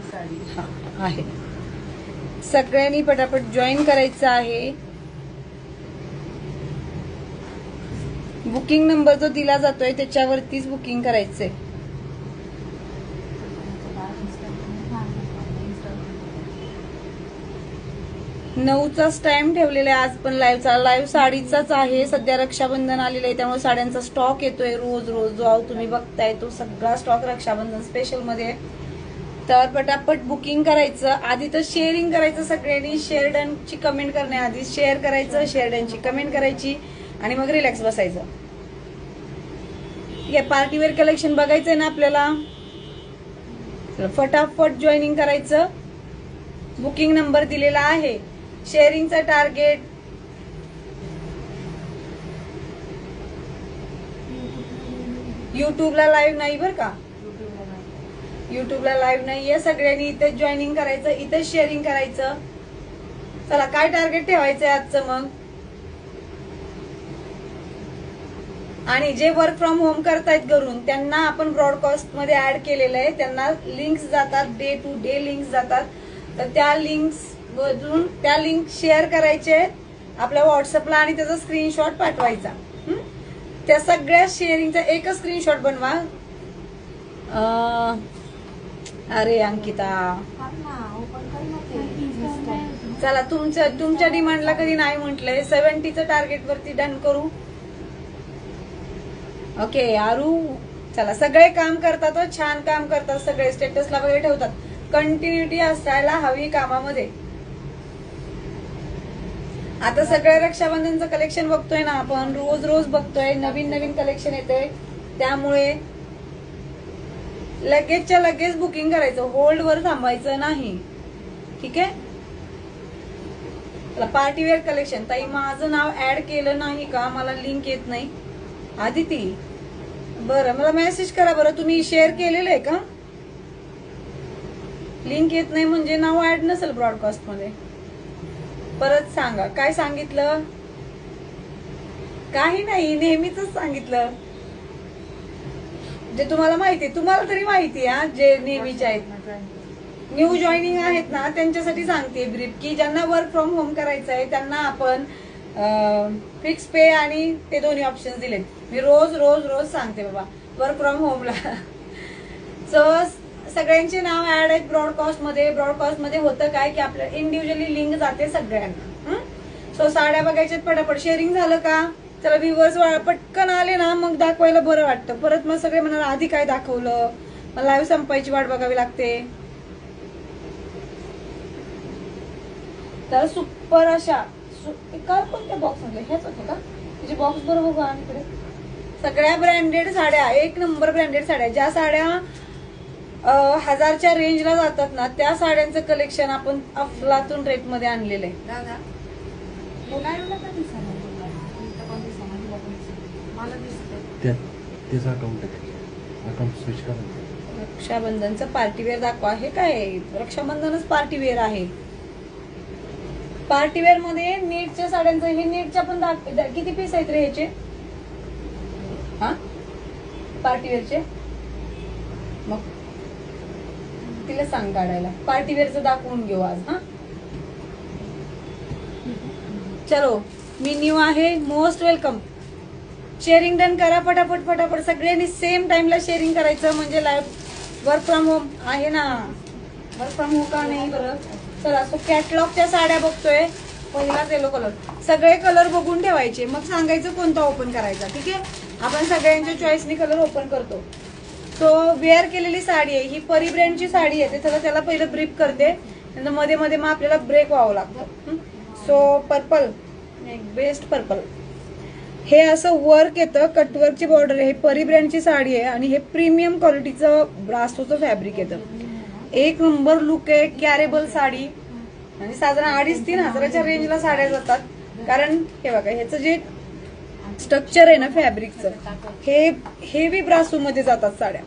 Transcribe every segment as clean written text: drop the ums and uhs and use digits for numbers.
आहे. सगळ्यांनी पटापट जॉईन करायचं आहे. बुकिंग नंबर जो दिला जातोय त्याच्यावरतीच बुकिंग करायचंय. नऊचाच टाइम ठेवलेला आहे आज पण लाईव्हचा. लाईव्ह साडीचाच आहे. सध्या रक्षाबंधन आलेलं आहे त्यामुळे साड्यांचा स्टॉक येतोय रोज रोज. जो तुम्ही बघताय तो सगळा स्टॉक रक्षाबंधन स्पेशल मध्ये. तर पटापट बुकिंग करायचं. आधी तर शेअरिंग करायचं सगळ्यांनी. शेअर डनची कमेंट करण्याआधी शेअर करायचं, शेअर डनची कमेंट करायची आणि मग रिलॅक्स बसायचं. ठीक आहे. पार्टीवेअर कलेक्शन बघायचंय ना आपल्याला. फटाफट जॉईनिंग करायचं. बुकिंग नंबर दिलेला आहे. शेअरिंगचा टार्गेट युट्यूबला लाईव्ह नाही बरं का. युट्यूबला लाईव्ह नाहीये. सगळ्यांनी इथे जॉईनिंग करायचं, इथे शेअरिंग करायचं. चला काय टार्गेट ठेवायचंय आजचं मग. आणि जे वर्क फ्रॉम होम करतायत घरून त्यांना आपण ब्रॉडकास्ट मध्ये ऍड केलेलं आहे. त्यांना लिंक्स जातात, डे टू डे लिंक्स जातात. तर त्या लिंक्स मधून त्या लिंक शेअर करायचे आपल्या व्हॉट्सअपला आणि त्याचा स्क्रीनशॉट पाठवायचा. त्या सगळ्या शेअरिंगचा एकच स्क्रीनशॉट बनवा. अरे अंकिता चला तुमच्या डिमांडला कधी नाही म्हटलंय. 70चं टार्गेट वरती डन करू. ओके आरू चला. सगळे काम करतात, छान काम करतात सगळे. स्टेटसला वगैरे ठेवतात. कंटिन्युटी असायला हवी कामामध्ये. आता सगळं रक्षाबंधनचं कलेक्शन बघतोय ना आपण. रोज रोज बघतोय. नवीन नवीन कलेक्शन येतंय. त्यामुळे लगेचच्या लगेच बुकिंग करायचं. होल्ड वर थांबायचं नाही. ठीक आहे. Party wear collection. ताई माझं नाव ऍड केलं नाही का. मला लिंक येत नाही. आदिती बरं मला मेसेज करा बरं. तुम्ही शेअर केलेलं आहे का. लिंक येत नाही म्हणजे नाव ऍड नसेल ब्रॉडकास्ट मध्ये. परत सांगा काय सांगितलं. काही नाही नेहमीच सांगितलं. जे तुम्हाला माहिती तुम्हाला तरी माहिती आहे. जे नेहमीचे आहेत न्यू जॉईनिंग आहेत ना त्यांच्यासाठी सांगते ब्रीफ की ज्यांना वर्क फ्रॉम होम करायचं आहे त्यांना आपण फिक्स पे आणि ते दोन्ही ऑप्शन दिलेत. मी रोज रोज रोज सांगते बाबा वर्क फ्रॉम होमला. सो सगळ्यांचे नाव ऍड आहेत ब्रॉडकास्ट मध्ये. ब्रॉडकास्ट मध्ये होतं काय की आपल्या इंडिव्हिज्युअली लिंक जाते सगळ्यांना. सो साड्या बघायच्यात पटापट. शेअरिंग झालं का. चला व्ह्यूअर्स पटकन आले ना मग दाखवायला बरं वाटतं. परत मग सगळे म्हणाल आधी काय दाखवलं. मला लाईव्ह संपायची वाट बघावी लागते. तर सुपर अशा काल कोणत्या बॉक्स मध्ये हेच होते का. त्याचे बॉक्स बरोबर बघा. इकडे सगळ्या ब्रँडेड साड्या. एक नंबर ब्रँडेड साड्या. ज्या साड्या 1000च्या रेंजला जातात ना त्या साड्यांचं कलेक्शन आपण अफलातून रेट मध्ये आणलेलं आहे. रक्षाबंधनचं पार्टीवेअर दाखवा. हे काय रक्षाबंधनच पार्टीवेअर आहे. पार्टीवेअर मध्ये नीटच्या साड्यांचं. हे नीटच्या पण किती पीस आहेत रे ह्याचे. हा पार्टीवेअरचे मग तिला सांग काढायला. पार्टीवेअरचं दाखवून घेऊ आज. हा चलो मी न्यू आहे. Most welcome. शेअरिंग डन करा फटाफट फटाफट. सगळ्यांनी सेम टाइमला शेअरिंग करायचं म्हणजे लाईव्ह वर्क फ्रॉम होम आहे ना. वर्क फ्रॉम होम का नाही बरं. चला सो कॅटलॉगच्या साड्या बघतोय. पहिलाच येलो कलर. सगळे कलर बघून ठेवायचे मग सांगायचं कोणता ओपन करायचा. ठीक आहे. आपण सगळ्यांच्या चॉईसनी कलर ओपन करतो. सो वेअर केलेली साडी आहे ही. परी ब्रँडची साडी आहे. त्याला पहिलं ब्रीफ करते. नंतर मध्ये मध्ये मग आपल्याला ब्रेक व्हावं लागतं. So purple best purple. हे असं वर्क येतं. कटवर्कची बॉर्डर आहे. हे परी ब्रँडची साडी आहे आणि हे प्रीमियम क्वालिटीचं ब्रासोचं फॅब्रिक येतं. एक नंबर लुक आहे. कॅरेबल साडी आणि साधारण 2,500-3 हजाराच्या रेंजला साड्या जातात. कारण हे बघा ह्याचं जे स्ट्रक्चर आहे ना फॅब्रिकचं हे हेवी ब्रासो मध्ये जातात साड्या.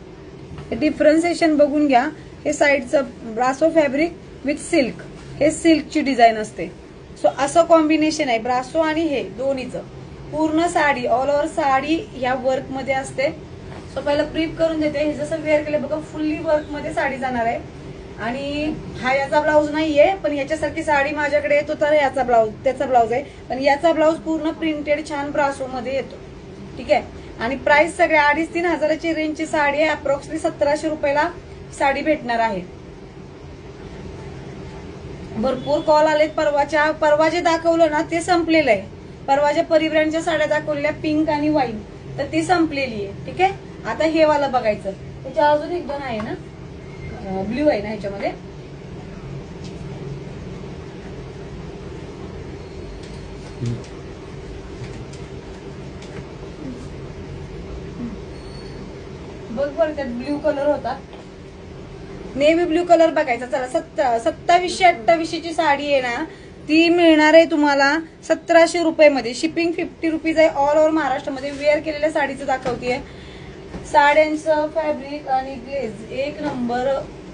डिफरन्सिएशन बघून घ्या. हे साईडचं ब्रासो फॅब्रिक विथ सिल्क. हे सिल्कची डिझाईन असते. सो असं कॉम्बिनेशन आहे ब्रासो आणि हे दोन्हीचं. पूर्ण साडी ऑल ओव्हर साडी ह्या वर्क मध्ये असते. सो पहिलं ब्रीफ करून देते. हे जसं वेअर केलं बघा फुल्ली वर्क मध्ये साडी जाणार आहे. आणि हा याचा ब्लाऊज नाहीये, पण याच्यासारखी साडी माझ्याकडे येतो तर याचा ब्लाऊज, त्याचा ब्लाऊज आहे. पण याचा ब्लाऊज पूर्ण प्रिंटेड छान ब्रासो मध्ये येतो. ठीक आहे. आणि प्राइस सगळ्या 2,500-3,000 हजाराची रेंजची साडी आहे. अप्रॉक्सिमेटली 1,700 रुपयाला साडी भेटणार आहे. भरपूर कॉल आलेत. परवा जे दाखवलं ना ते संपलेलं आहे. परवाच्या परिब्रँडच्या साड्या दाखवलेल्या पिंक आणि व्हाईट, तर ती संपलेली आहे. ठीक आहे. आता हे वाला बघायचं. त्याच्या अजून एक दोन आहे ना, ब्ल्यू आहे ना ह्याच्यामध्ये. बघ बरं, त्यात ब्ल्यू कलर होता, नेव्ही ब्ल्यू कलर बघायचा. चला 2700-2800 ची साडी आहे ना, ती मिळणार आहे तुम्हाला 1,700 रुपये. शिपिंग 50 रुपीज आहे. ऑल ओव्हर महाराष्ट्रामध्ये वेअर केलेल्या साडीचं दाखवतीये. साड्यांचं फॅब्रिक आणि ग्लेज एक नंबर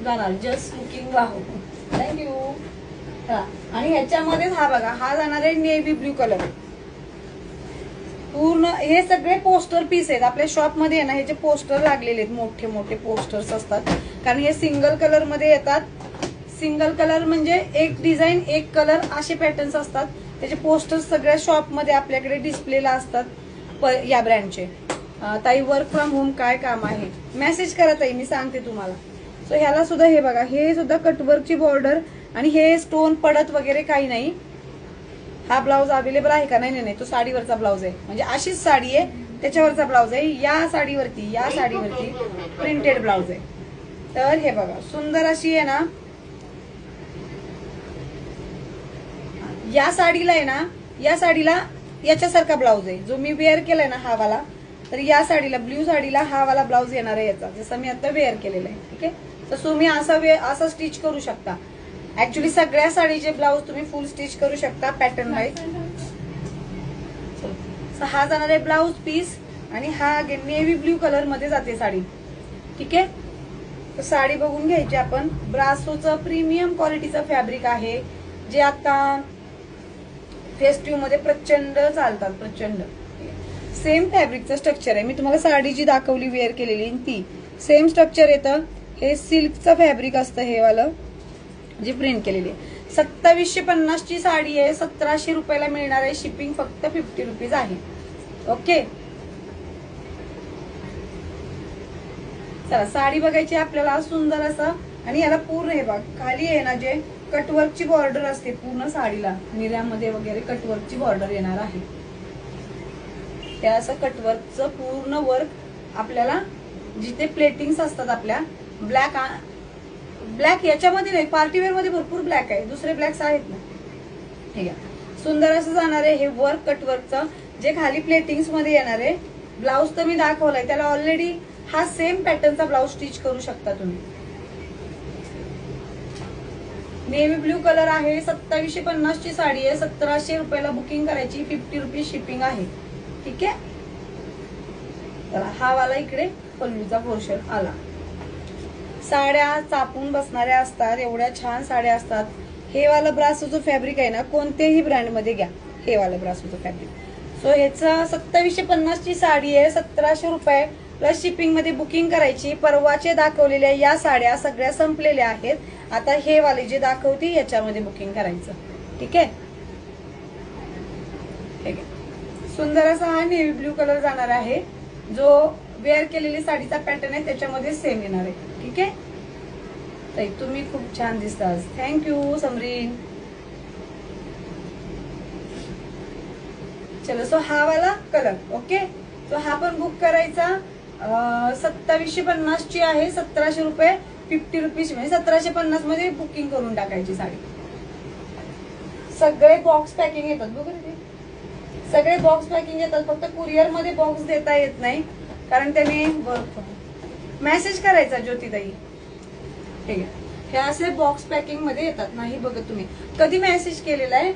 जाणार. Just looking wow, thank you. आणि ह्याच्यामध्येच हा बघा, हा जाणार आहे नेव्ही ब्ल्यू कलर. पूर्ण हे सगळे पोस्टर पीस आहेत. आपल्या शॉप मध्ये आहे ना ह्याचे पोस्टर लागलेले आहेत, मोठे मोठे पोस्टर्स असतात. कारण हे सिंगल कलर मध्ये येतात. सिंगल कलर म्हणजे एक डिझाईन एक कलर असे पॅटर्न्स असतात. त्याचे पोस्टर्स सगळ्या शॉप मध्ये आपल्याकडे डिस्प्लेला असतात या ब्रँडचे. ताई वर्क फ्रॉम होम काय काम आहे, मेसेज करा ताई, मी सांगते तुम्हाला. सो ह्याला सुद्धा हे बघा, हे सुद्धा कटवर्कची बॉर्डर आणि हे स्टोन पडत वगैरे काही नाही. हा ब्लाऊज अवेलेबल आहे का? नाही नाही, तो साडीवरचा ब्लाऊज आहे. म्हणजे अशीच साडी आहे त्याच्यावरचा ब्लाऊज आहे. या साडीवरती प्रिंटेड ब्लाऊज आहे. तर हे बघा, सुंदर अशी आहे ना. या साडीला आहे ना, या साडीला याच्यासारखा ब्लाऊज आहे जो मी वेअर केलाय ना, हा वाला. तर या साडीला, ब्ल्यू साडीला हा वाला ब्लाऊज येणार आहे याचा, जसं मी आता वेअर केलेला आहे. ठीक आहे. तर तुम्ही असं स्टिच करू शकता. ऍक्च्युली सगळ्या साडीचे ब्लाऊज तुम्ही फुल स्टिच करू शकता पॅटर्न वाईज. हा जाणार आहे ब्लाऊज पीस आणि हा नेव्ही ब्ल्यू कलर मध्ये जाते साडी. ठीक आहे. तर साडी बघून घ्यायची आपण. ब्रासोचं प्रीमियम क्वालिटीचं फॅब्रिक आहे, जे आता फेस्टिव्ह मध्ये प्रचंड चालतात, प्रचंड. सेम फॅब्रिकचं स्ट्रक्चर आहे. मी तुम्हाला साडी जी दाखवली वेअर केलेली ती सेम स्ट्रक्चर येतं. हे सिल्कचं फॅब्रिक असतं हे वालं, जी प्रिंट केलेली आहे. 2750 ची साडी आहे. 1,700 रुपयाला मिळणार आहे. शिपिंग फक्त 50 रुपीज आहे. ओके. चला साडी बघायची आपल्याला, सुंदर असं. आणि याला पूर्ण हे बघ, खाली आहे ना जे कटवर्कची बॉर्डर असते पूर्ण साडीला, निर्यामध्ये वगैरे कटवर्कची बॉर्डर येणार आहे. त्या असं कटवर्कचं पूर्ण वर्क आपल्याला, जिथे प्लेटिंग्स असतात आपल्या ब्लॅक याच्यामध्ये नाही, पार्टीवेअर मध्ये भरपूर ब्लॅक आहे, दुसरे ब्लॅक्स आहेत ना. ठीक आहे. सुंदर असं जाणार आहे हे वर्क कटवर्कचं, जे खाली प्लेटिंग्स मध्ये येणार आहे. ब्लाऊज तर मी दाखवलाय, त्याला ऑलरेडी हा सेम पॅटर्नचा ब्लाऊज स्टिच करू शकता तुम्ही. नेव्ही ब्ल्यू कलर आहे. 2750 ची साडी आहे. 1,700 रुपयाला बुकिंग करायची. 50 रुपीज शिपिंग आहे. ठीक आहे. तर हा वाला इकडे पल्लूचा पोर्शन आला. साड्या चापून बसणाऱ्या असतात, एवढ्या छान साड्या असतात. हे वाला ब्रासोचं फॅब्रिक आहे ना, कोणत्याही ब्रँड मध्ये घ्या, हे वाला ब्रासोचं फॅब्रिक. सो ह्याचं 2750 ची साडी आहे. 1,700 रुपये प्लस शिपिंग मध्ये बुकिंग करायची. परवाचे दाखवलेल्या या साड्या सगळ्या संपलेल्या आहेत. आता हे वाले जे दाखवते याच्यामध्ये बुकिंग करायचं. ठीक आहे. ठीक आहे. सुंदर असा हा नेव्ही ब्ल्यू कलर जाणार आहे, जो वेअर केलेली साडीचा पॅटर्न आहे त्याच्यामध्ये सेम येणार आहे. ठीक आहे. ताई तुम्ही खूप छान दिसता. थँक्यू समरीन. चलो, सो हा वाला कलर. ओके. सो हा पण बुक करायचा. 2750 ची आहे. 1,700 रुपये 50 रुपीज, म्हणजे 1,750 मध्ये बुकिंग करून टाकायची साडी. सगळे बॉक्स पॅकिंग येतात बघा, सगळे बॉक्स पॅकिंग येतात. फक्त कुरिअर मध्ये बॉक्स देता येत नाही, कारण त्याने मेसेज करायचा ज्योतिताई. ठीक आहे. हे असे बॉक्स पॅकिंग मध्ये येतात. नाही बघत तुम्ही कधी मेसेज केलेला आहे.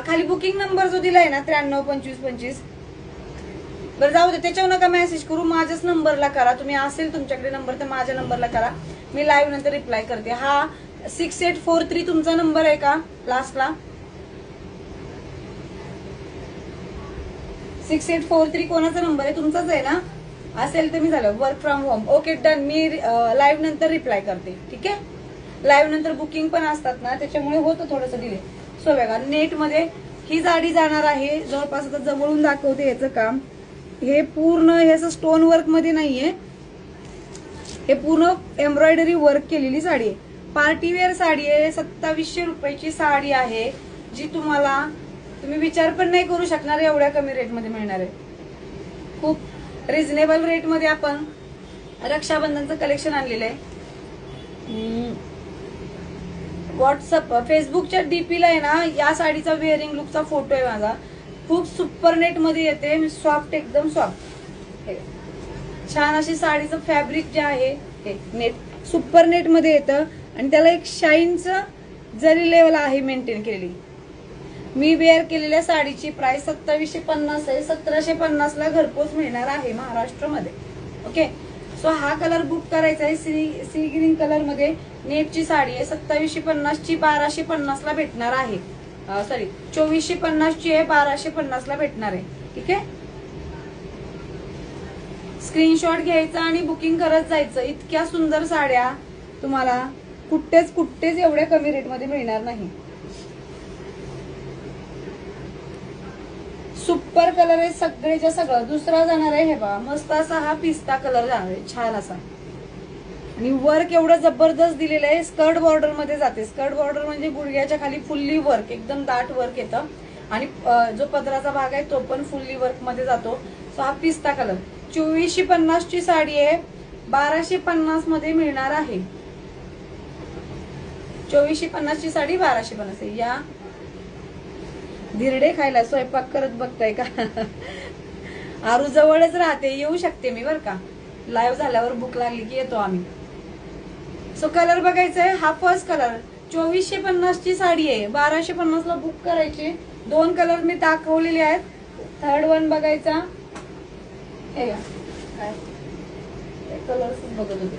खाली बुकिंग नंबर जो दिलाय ना 932525, बरं जाऊ दे, त्याच्यावर नका मेसेज करू, माझ्याच नंबरला करा. तुम्ही असेल तुमच्याकडे नंबर तर माझ्या नंबरला करा, मी लाईव्ह नंतर रिप्लाय करते. हा 6843 तुमचा नंबर आहे का लास्टला? 6843 कोणाचा नंबर आहे? तुमचाच आहे ना? असेल तर मी झालं work from home. Okay done. Me live नंतर रिप्लाय करते. ठीक आहे. लाईव्ह नंतर बुकिंग पण असतात ना, त्याच्यामुळे होतं थोडंसं डिले. सो बघा नेट मध्ये ही साडी जाणार आहे. जवळपास आता जवळून दाखवते याचं काम. हे पूर्ण हे असं स्टोन वर्क मध्ये नाहीये, हे पूर्ण एम्ब्रॉयडरी वर्क केलेली साडी आहे. पार्टीवेअर साडी आहे. 2700 रुपयाची साडी आहे, जी तुम्ही विचार पण नाही करू शकणार एवढ्या कमी रेटमध्ये मिळणार आहे. खूप रिझनेबल रेटमध्ये आपण रक्षाबंधनचं कलेक्शन आणलेलं आहे. व्हॉट्सअप फेसबुकच्या डीपीला आहे ना, या साडीचा वेअरिंग लुकचा फोटो आहे माझा. खूप सुपर नेट मध्ये येते. सॉफ्ट, एकदम सॉफ्ट. छान अशी साडीचं फॅब्रिक जे आहे हे नेट सुपर नेट मध्ये येतं आणि त्याला एक शाईनचं जरी लेवल आहे मेंटेन केलेली. मी वेअर केलेल्या साडीची प्राइस 2750 आहे. 1750 ला घरपोच मिळणार आहे महाराष्ट्रामध्ये. ओके. सो हा कलर बुक करायचा आहे. सी ग्रीन कलर मध्ये नेटची साडी आहे. 2750 ची 1250 ला भेटणार आहे. सॉरी 2450 ची आहे, 1250 ला भेटणार आहे. ठीक आहे. स्क्रीनशॉट घ्यायचा आणि बुकिंग करत जायचं. इतक्या सुंदर साड्या तुम्हाला कुठेच एवढ्या कमी रेटमध्ये मिळणार नाही. सुपर कलर आहे सगळेच्या सगळं. दुसरा जाणार आहे हे बघा, मस्त असा हा पिस्ता कलर जाणार आहे, छान असा. आणि वर्क एवढं जबरदस्त दिलेलं आहे. स्कर्ट बॉर्डर मध्ये जाते. स्कर्ट बॉर्डर म्हणजे गुडघ्याच्या खाली फुल्ली वर्क, एकदम दाट वर्क येतं. आणि जो पदराचा भाग आहे तो पण फुल्ली वर्क मध्ये जातो. सो हा पिस्ता कलर 2450 ची साडी आहे, 1250 मध्ये मिळणार आहे. 2450 ची साडी 1250 आहे. या धिरडे खायला स्वयंपाक करत बघताय का? आरू जवळच राहते, येऊ शकते मी बर का. लाईव्ह झाल्यावर भूक लागली की येतो आम्ही. सो कलर बघायचा आहे. हा फर्स्ट कलर 2450 ची साडी आहे, 1250 ला बुक करायची. 2 कलर मी दाखवलेले आहेत. थर्ड वन बघायचा. हे कलर बघत होते.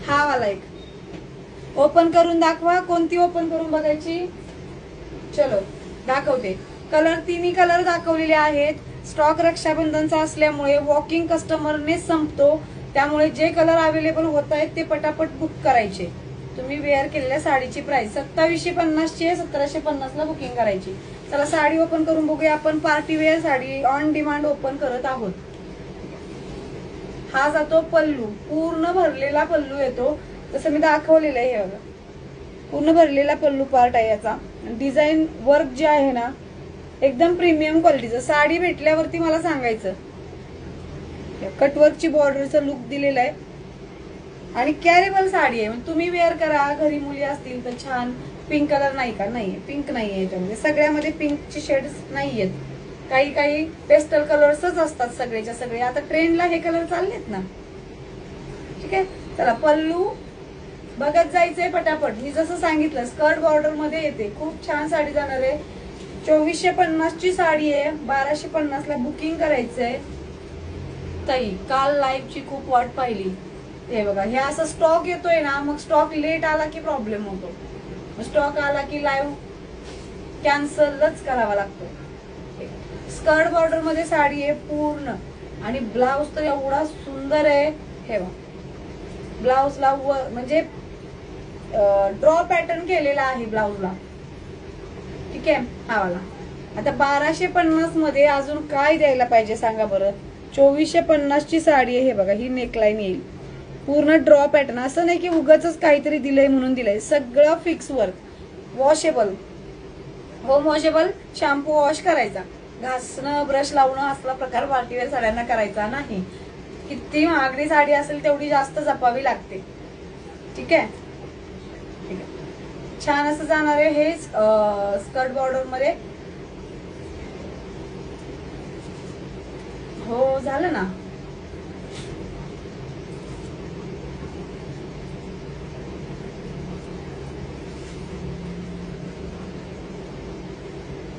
हा वाला एक ओपन करून दाखवा. कोणती ओपन करून बघायची? चलो दाखवते. कलर तिन्ही कलर दाखवलेले आहेत. स्टॉक रक्षाबंधनचा असल्यामुळे वॉकिंग कस्टमरने संपतो, त्यामुळे जे कलर अवेलेबल होत आहेत ते पटापट बुक करायचे. तुम्ही वेअर केलेल्या साडीची प्राइस 2750 ची आहे, 1750 ला बुकिंग करायची. चला साडी ओपन करून बघूया आपण. Party wear sari on demand open करत आहोत. हा जातो पल्लू, पूर्ण भरलेला पल्लू येतो, जसं मी दाखवलेलं आहे. हे बघा पूर्ण भरलेला पल्लू पार्ट आहे याचा. डिझाईन वर्क जे आहे ना एकदम प्रीमियम क्वालिटीचं. साडी भेटल्यावरती मला सांगायचं. कटवर्कची बॉर्डरचं लुक दिलेलं आहे आणि कॅरेबल साडी आहे. तुम्ही वेअर करा, घरी मुली असतील तर छान. पिंक कलर नाही का? नाहीये, पिंक नाहीये याच्यामध्ये. सगळ्यामध्ये पिंकचे शेड्स नाहीयेत. काही पेस्टल कलर्सच असतात सगळेच्या सगळे. आता ट्रेंडला हे कलर चाललेत ना. ठीक आहे. चला पल्लू बघत जायचंय पटापट. मी जसं सांगितलं स्कर्ट बॉर्डर मध्ये येते. खूप छान साडी जाणार आहे. 2450 ची साडी आहे, 1250 ला बुकिंग करायचंय. ताई काल लाईव्ह ची खूप वाट पाहिली. हे बघा हे असं स्टॉक येतोय ना, मग स्टॉक लेट आला की प्रॉब्लेम होतो. स्टॉक आला की लाईव्ह कॅन्सलच करावा लागतो. स्कर्ट बॉर्डर मध्ये साडी आहे पूर्ण आणि ब्लाउज तर एवढा सुंदर आहे. हे बघा ब्लाउजला म्हणजे ड्रॉ पॅटर्न केलेला आहे ब्लाउजला. ठीक आहे. हा वाला आता 1250 मध्ये अजून काय द्यायला पाहिजे सांगा बरं. 2450 ची साडी आहे. हे बघा ही नेकलाईन येईल, पूर्ण ड्रॉ पॅटर्न. असं नाही की उगाच काहीतरी दिलंय म्हणून दिलंय. सगळं fix work, washable, home washable. Shampoo wash करायचा, घासणं ब्रश लावणं असला प्रकार पार्टीवेअर साड्यांना करायचा नाही. किती महागडी साडी असेल तेवढी जास्त जपावी लागते. ठीक आहे. छान असं जाणार आहे हे स्कर्ट बॉर्डर मध्ये. हो झालं ना.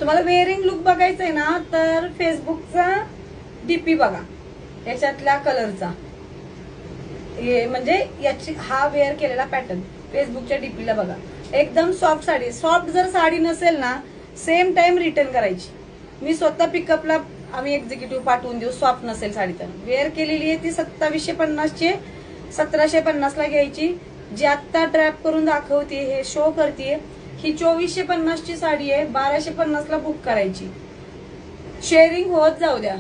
तुम्हाला वेअरिंग लुक बघायचंय ना तर फेसबुकचा डीपी बघा, याच्यातल्या कलरचा म्हणजे याची हा वेअर केलेला पॅटर्न फेसबुकच्या डीपीला बघा. एकदम सॉफ्ट साडी. सॉफ्ट जर साडी नसेल ना सेम टाइम रिटर्न करायची. मी स्वतः पिकअपला आम्ही एक्झिक्युटिव्ह पाठवून देऊ, स्वॅप नसेल साडी तर. वेअर केलेली आहे ती 2750 ची, 1750 ला घ्यायची. जी आत्ता ट्रॅप करून दाखवते, हे शो करते, ही 2450 ची साडी आहे. 1250 ला बुक करायची. शेअरिंग होत जाऊ द्या,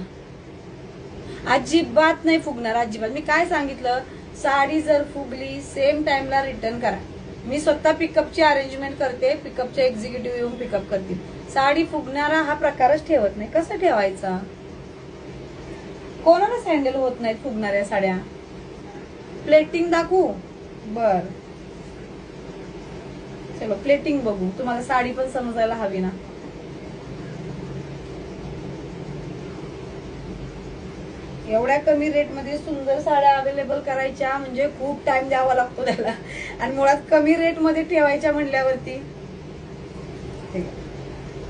अजिबात नाही फुगणार, अजिबात. मी काय सांगितलं, साडी जर फुगली सेम टाइमला रिटर्न करा. मी स्वतः पिकअपची अरेंजमेंट करते, पिकअपचे एक्झिक्युटिव्ह येऊन पिकअप करतील. साडी फुगणारा हा प्रकारच ठेवत नाही. कसं ठेवायचा? कोणालाच हँडल होत नाहीत फुगणाऱ्या साड्या. प्लेटिंग दाखवू? बर, चलो प्लेटिंग बघू. तुम्हाला साडी पण समजायला हवी ना. एवढ्या कमी रेट मध्ये सुंदर साड्या अवेलेबल करायच्या म्हणजे खूप टाइम द्यावा लागतो त्याला, आणि मुळात कमी रेट मध्ये ठेवायच्या म्हणल्यावरती.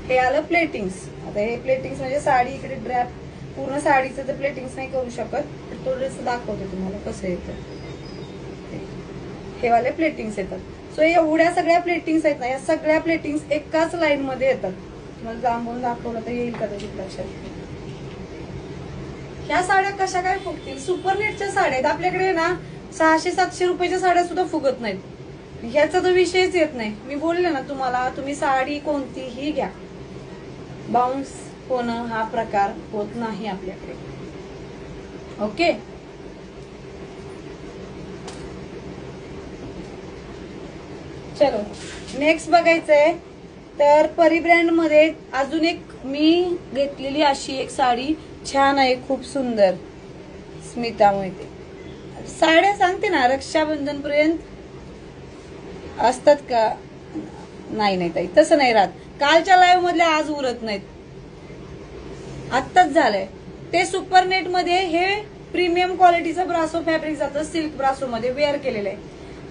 हे आलं प्लेटिंग्स. आता हे प्लेटिंग्स म्हणजे साडी इकडे ड्रॅप, पूर्ण साडीचं तर प्लेटिंग्स नाही करू शकत, थोडंसं दाखवते तुम्हाला कसं येतं. हे वाले प्लेटिंग्स येतात. सो एवढ्या सगळ्या प्लेटिंग्स आहेत ना, या सगळ्या प्लेटिंग्स एकाच लाईन मध्ये येतात. तुम्हाला जांभून दाखवलं तर येईल कदाचित लक्षात. ह्या साड्या कशा काय फुगतील? सुपरनेटच्या साड्या आहेत आपल्याकडे ना. 600-700 रुपयाच्या साड्या सुद्धा फुगत नाहीत. ह्याचा तर विषयच येत नाही. मी बोलले ना तुम्हाला, तुम्ही साडी कोणतीही घ्या, बाउन्स होणं हा प्रकार होत नाही आपल्याकडे. ओके. चलो नेक्स्ट बघायचंय तर परी ब्रँड मध्ये अजून एक मी घेतलेली अशी एक साडी छान आहे, खूप सुंदर. स्मिता मोहिते. साड्या सांगते ना रक्षाबंधन पर्यंत असतात का? नाही नाही ताई, तसं नाही राहत. कालच्या लाईव्ह मधल्या आज उरत नाहीत, आत्ताच झालंय ते. सुपरनेट मध्ये हे प्रीमियम क्वालिटीचं ब्रासो फॅब्रिक जातं, सिल्क ब्रासो मध्ये वेअर केलेलं आहे.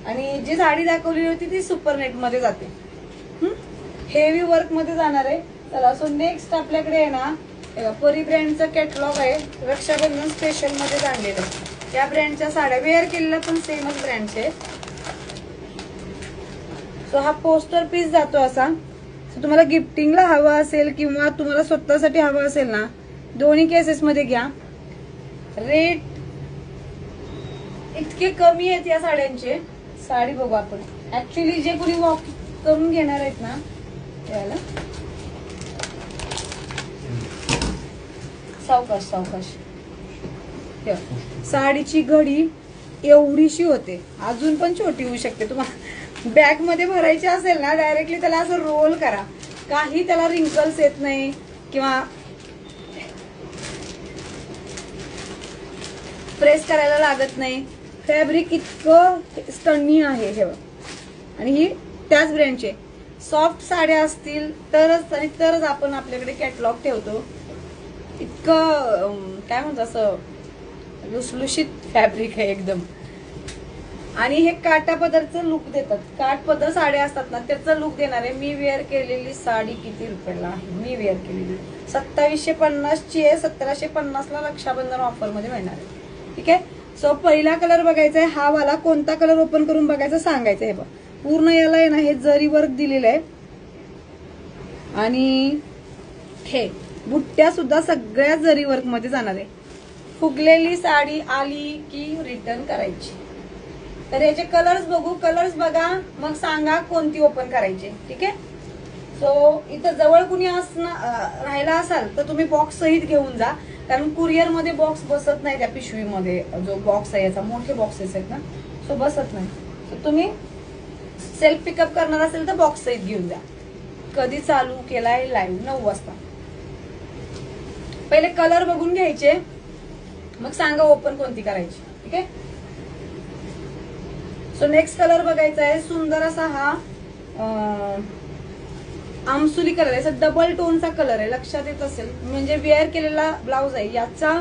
आणि जी साडी दाखवली होती ती सुपरनेट मध्ये जाते, हेवी वर्क मध्ये जाणार आहे. चला, सो नेक्स्ट आपल्याकडे आहे ना परी ब्रँडचं कॅटलॉग आहे, रक्षाबंधन स्पेशल मध्ये आणलेलं आहे. या ब्रँडच्या साड्या वेअर केलेल्या पण सेमच ब्रँडचे. सो हा पोस्टर पीस जातो असा. सो तुम्हाला गिफ्टिंगला हवा असेल किंवा तुम्हाला स्वतःसाठी हवा असेल ना, दोन्ही केसेस मध्ये घ्या. रेट इतके कमी आहेत या साड्यांचे. साडी बघू आपण. ऍक्च्युली जे कोणी वॉक करून घेणार आहेत ना, याला सावकाश सावकाश. साडीची घडी एवढीशी होते, अजून पण छोटी होऊ शकते. तुम्हाला बॅग मध्ये भरायची असेल ना, डायरेक्टली त्याला असं रोल करा, काही त्याला रिंकल्स येत नाही किंवा प्रेस करायला लागत नाही. फॅब्रिक इतकं स्टनिंग आहे हे. आणि ही त्याच ब्रँडचे सॉफ्ट साड्या असतील तरच, आणि तरच आपण आपल्याकडे कॅटलॉग ठेवतो. इतकं काय म्हणतो, असं लुसलुशीत फॅब्रिक आहे एकदम. आणि हे काटा पदरचं लुक देतात. काठ पदर साड्या असतात ना, त्याचा लुक देणार आहे. मी वेअर केलेली साडी किती रुपयाला आहे? मी वेअर केलेली 2750 ची आहे, 1750 ला रक्षाबंधन ऑफर मध्ये मिळणार आहे. ठीक आहे. सो पहिला कलर बघायचा आहे, हा वाला. कोणता कलर ओपन करून बघायचा सांगायचं. हे बघ, पूर्ण याला आहे ना हे जरी वर्क दिलेलं आहे. आणि हे बुट्ट्या सुद्धा सगळ्या जरी वर्क मध्ये जाणार आहे. फुगलेली साडी आली की रिटर्न करायची. तर याचे कलर्स बघू. कलर्स बघा, मग सांगा कोणती ओपन करायची. ठीक आहे. सो इथं जवळ कुणी राहिला असाल तर तुम्ही बॉक्स सहित घेऊन जा, कारण कुरिअर मध्ये बॉक्स बसत नाही. त्या पिशवीमध्ये जो बॉक्स आहे याचा, मोठे बॉक्सेस आहेत ना, सो बसत नाही. सो तुम्ही सेल्फ पिकअप करणार असेल तर बॉक्स सहित घेऊन जा. कधी चालू केलाय लाईव्ह? 9 वाजता. पहिले कलर बघून घ्यायचे, मग सांगा ओपन कोणती करायची. ठीक आहे. सो नेक्स्ट कलर बघायचा आहे. सुंदर असा हा आमसुली कलर आहे. डबल टोनचा कलर आहे, लक्षात येत असेल. म्हणजे वेअर केलेला ब्लाउज आहे. याचा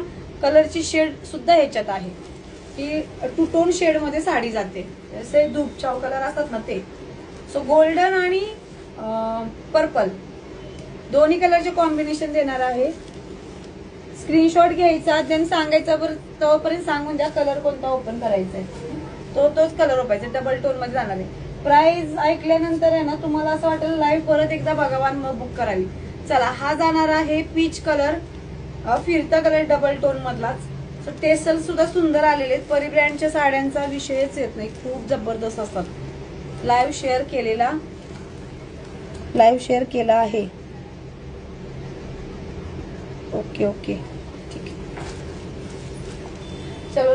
कलरची शेड सुद्धा ह्याच्यात आहे, की 2 टोन शेड मध्ये साडी जाते. जसे धूपचाव कलर असतात ना ते. सो गोल्डन आणि पर्पल दोन्ही कलरचे कॉम्बिनेशन देणार आहे. स्क्रीनशॉट घ्यायचा, देन सांगायचा. बरं, तोपर्यंत सांगून द्या कलर कोणता ओपन करायचा आहे, तोच कलर ओपायचा. डबल टोन मध्ये जाणार आहे. प्राइस ऐकल्यानंतर आहे ना तुम्हाला असं वाटेल लाईव्ह परत एकदा बघावा मग बुक करावी. चला, हा जाणार आहे पीच कलर. फिरता कलर डबल टोन मधलाच. सो टेसल सुद्धा सुंदर आलेले आहेत. परी ब्रँडच्या साड्यांचा विषयच येत नाही, खूप जबरदस्त असतात. लाईव्ह शेअर केला आहे. ओके ओके ठीक आहे. चलो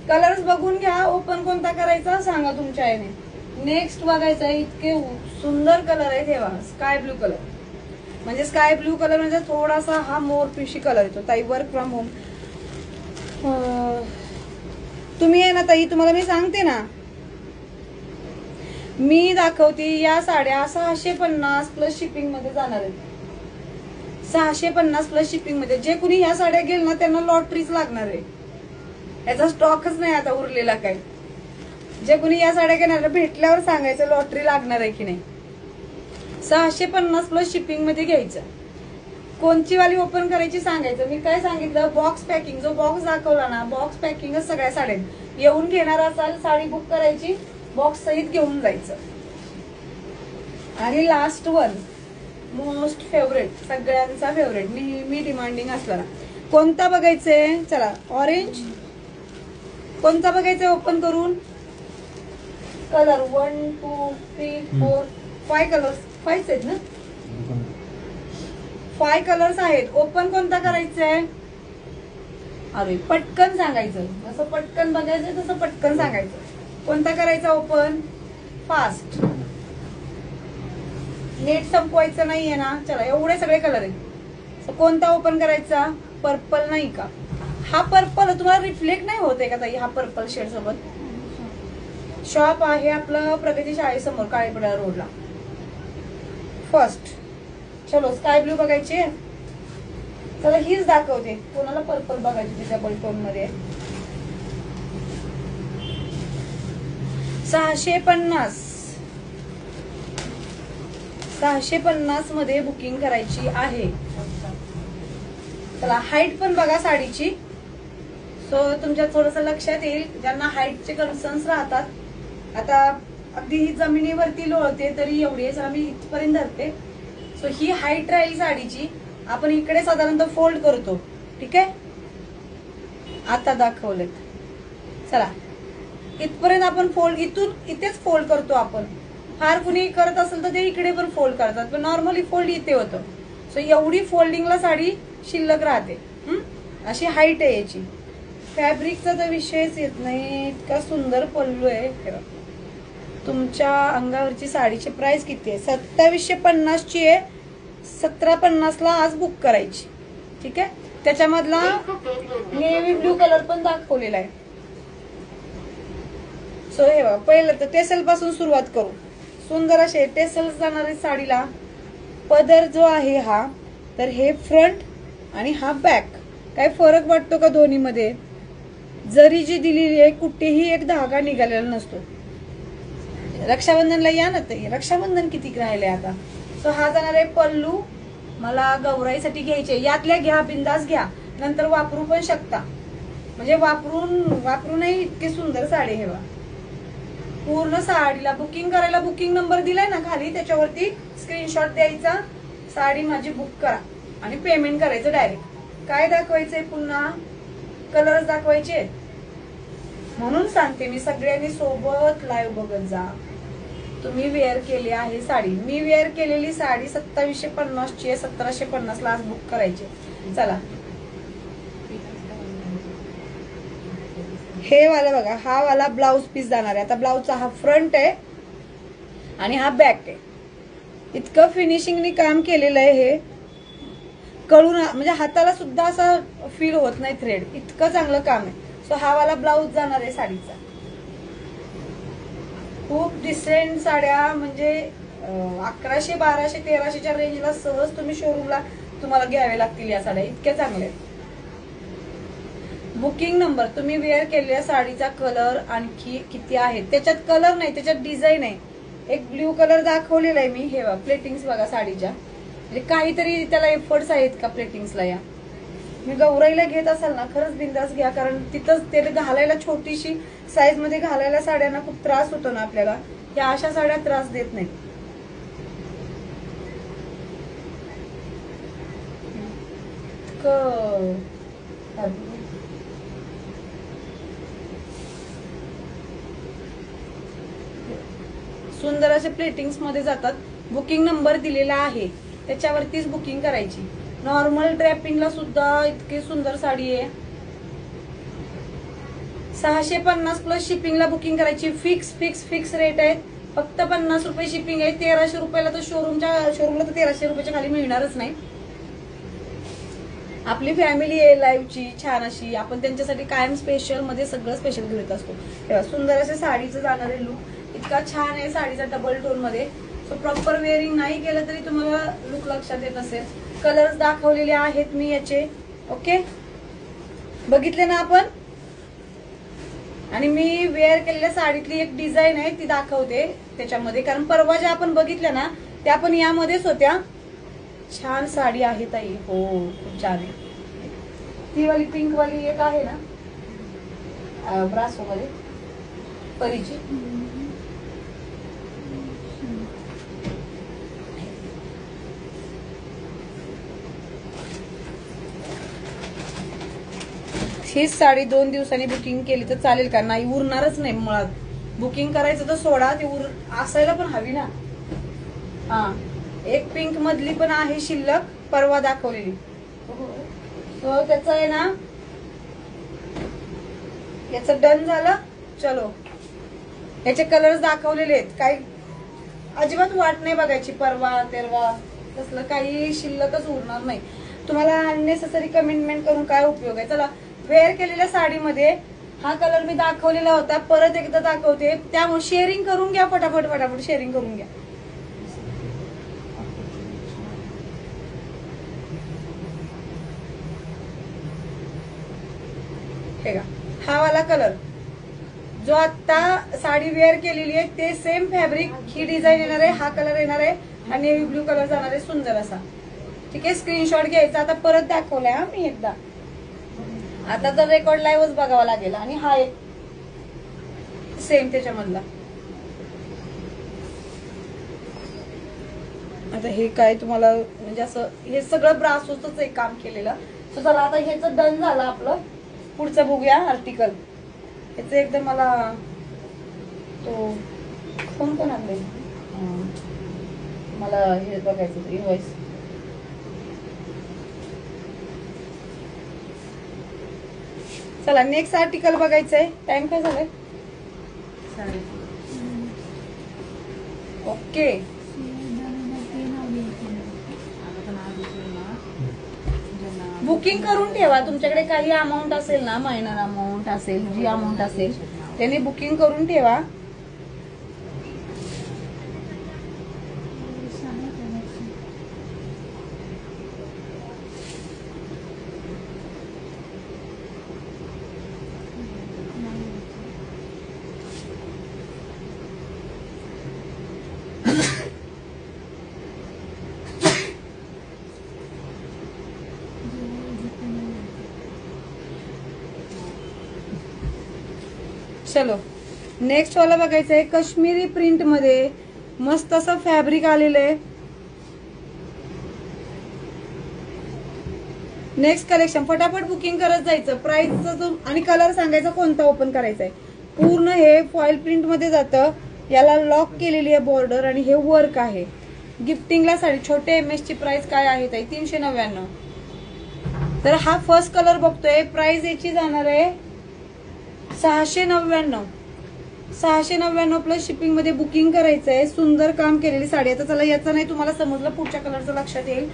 कलर्स बघून घ्या. ओपन कोणता करायचा सांगा तुमच्या आईने. नेक्स्ट बघायचा आहे. इतके सुंदर कलर आहे तेव्हा. स्काय ब्लू कलर म्हणजे स्काय ब्लू कलर म्हणजे थोडासा हा मोरपिशी कलर येतो. ताई वर्क फ्रॉम होम तुम्ही आहे ना ताई, तुम्हाला मी सांगते ना, मी दाखवते या साड्या 650 प्लस शिपिंग मध्ये जाणार आहेत. 650 प्लस शिपिंग मध्ये. जे कुणी ह्या साड्या घेईल ना त्यांना लॉटरीच लागणार आहे. याचा स्टॉकच नाही आता उरलेला काय. जे कुणी या साड्या घेणार भेटल्यावर सांगायचं लॉटरी लागणार आहे की नाही. 650 प्लस शिपिंग मध्ये घ्यायचं. कोणची वाली ओपन करायची सांगायचं. मी काय सांगितलं, बॉक्स पॅकिंग. जो बॉक्स दाखवला ना, बॉक्स पॅकिंगच सगळ्या साड्या. येऊन घेणार असाल साडी बुक करायची, बॉक्स सहित घेऊन जायचं. आणि लास्ट वन मोस्ट फेवरेट, सगळ्यांचा फेवरेट, नेहमी डिमांडिंग असलेला. कोणता बघायचंय? चला ऑरेंज. कोणता बघायचंय ओपन करून? Colour 1 2 3 4 5 colours. 5 आहेत ना? 5 कलर्स आहेत. ओपन कोणता करायचंय? अरे पटकन सांगायचं. जसं पटकन बघायचं तसं पटकन सांगायचं. कोणता करायचा ओपन? फास्ट. नेट संपवायचं नाहीये ना. चला एवढे सगळे कलर आहेत. कोणता ओपन करायचा? पर्पल नाही का? हा पर्पल तुम्हाला रिफ्लेक्ट नाही होते का ताई? हा पर्पल शेड सोबत. शॉप आहे आपलं प्रगती शाळेसमोर काळेपडा रोडला. फर्स्ट. चलो स्काय ब्लू बघायची. चला हीच दाखवते. कोणाला पर्पल बघायची डबल टोन मध्ये. 650 मध्ये बुकिंग करायची आहे. चला हाईट पण बघा साडीची. सो तुमच्या थोडस लक्षात येईल ज्यांना हाईटचे कन्सर्न्स राहतात. आता अगदी ही जमिनीवरती लोळते तरी एवढी आहे. मी इथपर्यंत धरते. सो ही हाईट राहील साडीची. आपण इकडे साधारणतः फोल्ड करतो. ठीक आहे. आता दाखवलेत. चला इथपर्यंत आपण फोल्ड, इथून इथेच फोल्ड करतो आपण. फार कुणी करत असेल तर ते इकडे पण फोल्ड करतात, पण नॉर्मली फोल्ड इथे होतं. सो एवढी फोल्डिंगला साडी शिल्लक राहते. अशी हाईट आहे याची. फॅब्रिकचा तर विषयच येत नाही. इतका सुंदर पल्लू आहे. तुमच्या अंगावरची साडीची प्राइस किती आहे? 2750 ची आहे. 1750 ला आज बुक करायची. ठीक आहे. त्याच्यामधला नेव्ही ब्लू कलर पण दाखवलेला आहे. सो हे बघा, पहिलं तर टेसल पासून सुरुवात करू. सुंदर असे टेसल्स जाणार आहे साडीला. पदर जो आहे हा, तर हे फ्रंट आणि हा बॅक. काय फरक वाटतो का दोन्ही मध्ये? जरी जी दिलेली आहे कुठेही एक धागा निघालेला नसतो. रक्षाबंधनला या ना ताई. रक्षाबंधन किती राहिले आता. सो हा जाणार आहे पल्लू. मला गौराईसाठी घ्यायचे. यातल्या घ्या, बिंदास घ्या. नंतर वापरू पण शकता. म्हणजे वापरूनही इतके सुंदर साडी. हे बघा पूर्ण साडीला बुकिंग करायला बुकिंग नंबर दिलाय ना खाली, त्याच्यावरती स्क्रीनशॉट द्यायचा. साडी माझी बुक करा आणि पेमेंट करायचं डायरेक्ट. काय दाखवायचंय पुन्हा? कलर्स दाखवायचे. म्हणून सांगते मी, सगळ्यांनी सोबत लाईव्ह बघत जा. तुम्ही वेअर केली आहे साडी. मी वेअर केलेली साडी 2750 ची आहे. 1750 ला आज बुक करायची. चला हे वाला बघा. हा वाला ब्लाउज पीस जाणार आहे. आता ब्लाउजचा हा फ्रंट आहे आणि हा बॅक आहे. इतकं फिनिशिंगनी काम केलेलं आहे हे. कळून म्हणजे हाताला सुद्धा असं फील होत नाही थ्रेड. इतकं चांगलं काम आहे. सो हा वाला ब्लाउज जाणार आहे साडीचा. खूप डिसेंट साड्या म्हणजे 1100 1200 1300च्या रेंजला सहज तुम्ही शोरूमला तुम्हाला घ्यावे लागतील या साड्या. इतक्या चांगल्या आहेत. बुकिंग नंबर, तुम्ही वेअर केलेल्या साडीचा कलर आणखी किती आहे? त्याच्यात कलर नाही, त्याच्यात डिझाईन आहे. एक ब्ल्यू कलर दाखवलेला आहे मी. हे बघा प्लेटिंग्स बघा साडीच्या. म्हणजे काहीतरी त्याला एफर्ट्स आहेत का प्लेटिंग्सला. या मी गौराईला घेत असाल ना, खरंच बिंदास घ्या. कारण तिथंच ते घालायला छोटीशी साईज मध्ये घालायला साड्यांना खूप त्रास होतो ना आपल्याला. या अशा साड्या त्रास देत नाही. पिंक सुंदर असे प्लेटिंग्स मध्ये जातात. बुकिंग नंबर दिलेला आहे त्याच्यावरतीच बुकिंग करायची. नॉर्मल ड्रॅपिंगला सुद्धा इतकी सुंदर साडी आहे. 650 प्लस शिपिंगला बुकिंग करायची. फिक्स रेट आहे. फक्त 50 रुपये शिपिंग आहे. 1300 रुपयाला तर शोरूमला तर 1300 रुपयाच्या खाली मिळणारच नाही. आपली फॅमिली आहे लाईव्हची छान अशी, आपण त्यांच्यासाठी कायम स्पेशल मध्ये सगळं स्पेशल घेत असतो. तेव्हा सुंदर असे साडीचं जाणारे लुक इतका छान आहे साडीचा डबल टोन मध्ये. सो प्रॉपर वेअरिंग नाही केलं तरी तुम्हाला लुक लक्षात येत असेल. कलर्स दाखवलेले आहेत मी याचे. ओके, बघितले ना आपण. आणि मी वेअर केलेल्या साडीतली एक डिझाईन आहे ती दाखवते त्याच्यामध्ये, कारण परवा ज्या आपण बघितल्या ना त्या पण यामध्येच होत्या. छान साडी आहे ताई. हो खूप छान आहे. ती वाली पिंक वाली एक आहे ना ब्रासो मध्ये परीची. हीच साडी 2 दिवसांनी बुकिंग केली तर चालेल का? नाही, उरणारच नाही मुळात. बुकिंग करायचं तर सोडा, ती असायला पण हवी ना. हा, एक पिंक मधली पण आहे शिल्लक परवा दाखवलेली. तो त्याचं आहे ना, याचं डन झालं. चलो, याचे कलर्स दाखवलेले आहेत. काही अजिबात वाट नाही बघायची. परवा तेरवा तसलं काही शिल्लकच उरणार नाही. तुम्हाला अननेसेसरी कमिटमेंट करून काय उपयोग आहे. चला, वेअर केलेल्या साडीमध्ये हा कलर मी दाखवलेला होता, परत एकदा दाखवते. त्यामुळे शेअरिंग करून घ्या फटाफट शेअरिंग करून घ्या. हे का, हा वाला कलर जो आता साडी वेअर केलेली आहे ते सेम फॅब्रिक, ही डिझाईन येणार आहे, हा कलर येणार आहे आणि नेव्ही ब्ल्यू कलर जाणार आहे सुंदर असा. ठीक आहे, स्क्रीनशॉट घ्यायचा. आता परत दाखवलाय हा मी एकदा. आता तर रेकॉर्ड लाईव्हच बघावा लागेल. आणि हा एक सेम त्याच्यामधला. आता हे काय तुम्हाला म्हणजे असं हे सगळं ब्रासोच एक काम केलेलं. सो चला आता ह्याचं डन झालं आपलं. पुढचं बघूया आर्टिकल. ह्याचं एकदम मला तो कोणतं आणलंय मला हे बघायचं होतं इनवॉइस. चला नेक्स्ट आर्टिकल बघायचंय. टाइम काय झालाय? ओके, बुकिंग करून ठेवा. तुमच्याकडे काही अमाऊंट असेल ना, मायनर अमाऊंट असेल, जी अमाऊंट असेल त्याने बुकिंग करून ठेवा. चलो नेक्स्ट वाला बघायचं आहे. काश्मीरी प्रिंट मध्ये मस्त असं फॅब्रिक आलेलं आहे. नेक्स्ट कलेक्शन फटाफट बुकिंग करत जायचं. प्राइसचा आणि कलर सांगायचा कोणता ओपन करायचा आहे. पूर्ण हे फॉइल प्रिंट मध्ये जातं. याला लॉक केलेली आहे बॉर्डर आणि हे वर्क आहे. गिफ्टिंगला साडी. छोटे एमएस ची प्राइस काय आहे ताई? 399. तर हा फर्स्ट कलर बघतोय. प्राइस याची जाणार आहे 699. 699 प्लस शिपिंग मध्ये बुकिंग करायचं आहे. सुंदर काम केलेली साडी. आता चला याचं नाही तुम्हाला समजलं, पुढच्या कलरचं लक्षात येईल.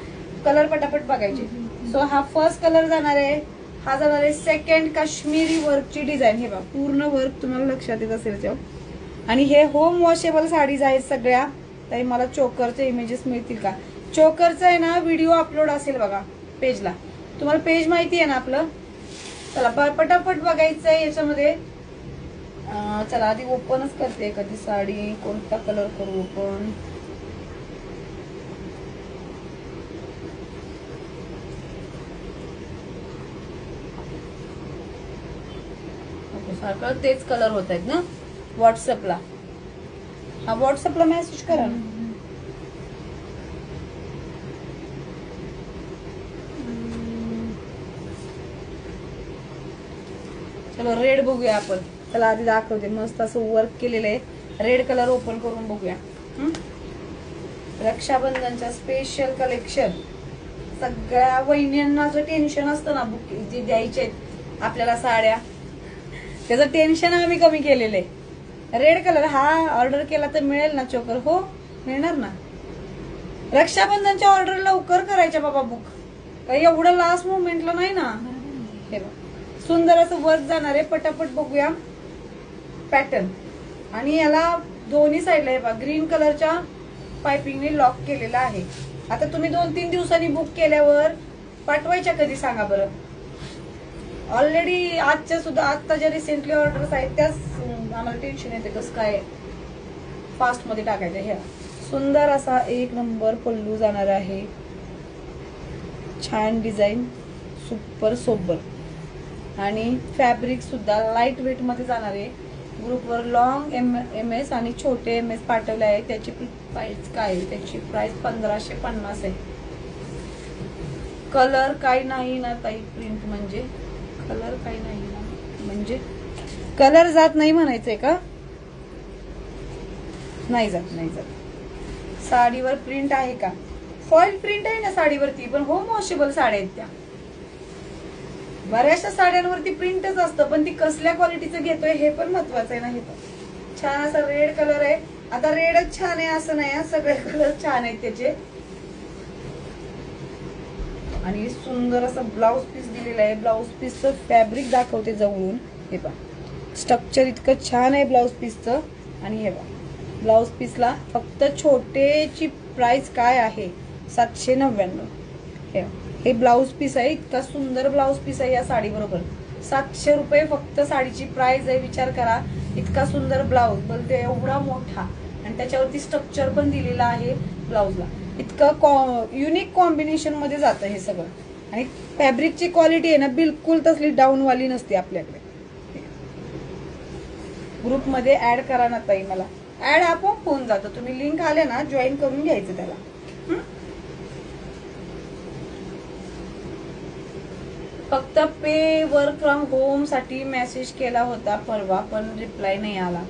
कलर पटापट बघायचे. सो हा फर्स्ट कलर जाणार आहे. हा जाणार आहे सेकंड काश्मीरी वर्कची डिझाईन. हे बघा पूर्ण वर्क तुम्हाला लक्षात येत असेल तेव्हा. आणि हे होम वॉशेबल साडीज आहेत सगळ्या. ताई मला चोकरचे इमेजेस मिळतील का? चोकरचं आहे ना व्हिडिओ अपलोड असेल बघा पेजला. तुम्हाला पेज माहिती आहे ना आपलं. चला पटापट बघायचंय याच्यामध्ये. चला आधी ओपनच करते एखादी साडी. कोणता कलर करू ओपन? सारखं तेच कलर होत आहेत ना व्हॉट्सअपला. हा व्हॉट्सअपला मेसेज करा ना. चलो रेड बघूया आपण. चला आधी दाखवते. मस्त असं वर्क केलेलं आहे. रेड कलर ओपन करून बघूया. रक्षाबंधनच्या स्पेशल कलेक्शन. सगळ्या वहिन्यांना जो टेन्शन असतं ना बुक जे द्यायचे आपल्याला साड्या, त्याचं टेन्शन आम्ही कमी केलेलं आहे. रेड कलर हा ऑर्डर केला तर मिळेल ना चोकर? हो मिळणार ना. रक्षाबंधनच्या ऑर्डर लवकर करायच्या बाबा बुक. काही एवढं लास्ट मोमेंटला नाही ना. हे बघ सुंदर असं वर्क जाणार आहे. पटापट बघूया पॅटर्न. आणि याला दोन्ही साईडला हे बघा ग्रीन कलरच्या पायपिंगने लॉक केलेला आहे. आता तुम्ही 2-3 दिवसांनी बुक केल्यावर पाठवायच्या कधी सांगा बरं? ऑलरेडी आजच्या सुद्धा आता ज्या रिसेंटली ऑर्डर्स आहेत त्याच आम्हाला टेन्शन येते कसं काय फास्ट मध्ये टाकायचं. हे सुंदर असा एक नंबर पल्लू जाणार आहे. छान डिझाईन, सुपर सोबर आणि फॅब्रिक सुद्धा लाईट वेट मध्ये जाणार आहे. ग्रुपवर लॉंग MS आणि छोटे MS पाठवले आहे. त्याची प्राइस काय आहे? त्याची प्राइस 1550 आहे. कलर काही नाही ना ताई. प्रिंट म्हणजे कलर काही नाही ना म्हणजे कलर जात नाही म्हणायचंय का? नाही जात, नाही जात. साडीवर प्रिंट आहे का? फॉईल प्रिंट आहे ना साडीवरती, पण होम वॉशेबल साड्या आहेत त्या. बऱ्याचशा साड्यांवरती प्रिंटच असतं, पण ती कसल्या क्वालिटीचं घेतोय हे पण महत्वाचं आहे ना. हे पण छान असा रेड कलर आहे. आता रेडच छान आहे असं नाही, सगळे कलर छान आहेत त्याचे. आणि सुंदर असं ब्लाउज पीस दिलेला आहे. ब्लाउज पीसचं फॅब्रिक दाखवते जवळून. हे पहा स्ट्रक्चर इतकं छान आहे ब्लाउज पीसचं. आणि हे पहा ब्लाउज पीसला फक्त छोटेची प्राइस काय आहे? 799. हे ब्लाउज पीस आहे. इतका सुंदर ब्लाउज पीस आहे या साडी बरोबर. 700 रुपये फक्त साडीची प्राइस आहे. विचार करा इतका सुंदर ब्लाउज बोलते एवढा मोठा आणि त्याच्यावरती स्ट्रक्चर पण दिलेला आहे ब्लाउजला. इतकं युनिक कॉम्बिनेशन मध्ये जातं हे सगळं. आणि फॅब्रिकची क्वालिटी आहे ना बिलकुल तसली डाऊन वाली नसते आपल्याकडे. ग्रुप मध्ये ऍड करा ना ताई. मला ऍड आपोआप होऊन जातं. तुम्ही लिंक आले ना जॉईन करून घ्यायचं त्याला. फक्त पे वर्क फ्रॉम होम साठी मेसेज केला होता परवा, पण रिप्लाय नाही आला.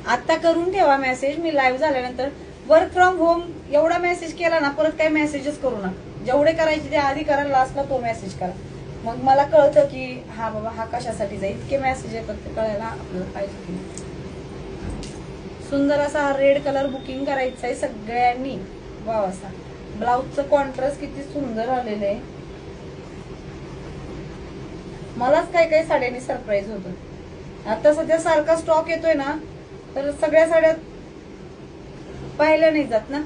आता करून ठेवा मेसेज. मी लाईव्ह झाल्यानंतर वर्क फ्रॉम होम एवढा मेसेज केला ना परत काही मेसेजच करू नका. जेवढे करायचे ते आधी करा, लास्टला तो मेसेज करा. मग मला कळतं की हा बाबा हा कशासाठी जाईल. इतके मेसेज येतात ते कळायला आपल्याला पाहिजे की. सुंदर असा हा रेड कलर बुकिंग करायचा आहे सगळ्यांनी. वाव असा ब्लाउजचं कॉन्ट्रास्ट किती सुंदर आलेलं आहे. मलाच काही काही साड्यांनी सरप्राईज होतं. आता सध्या सारखा स्टॉक येतोय ना तर सगळ्या साड्या पाहिल्या नाही जात ना.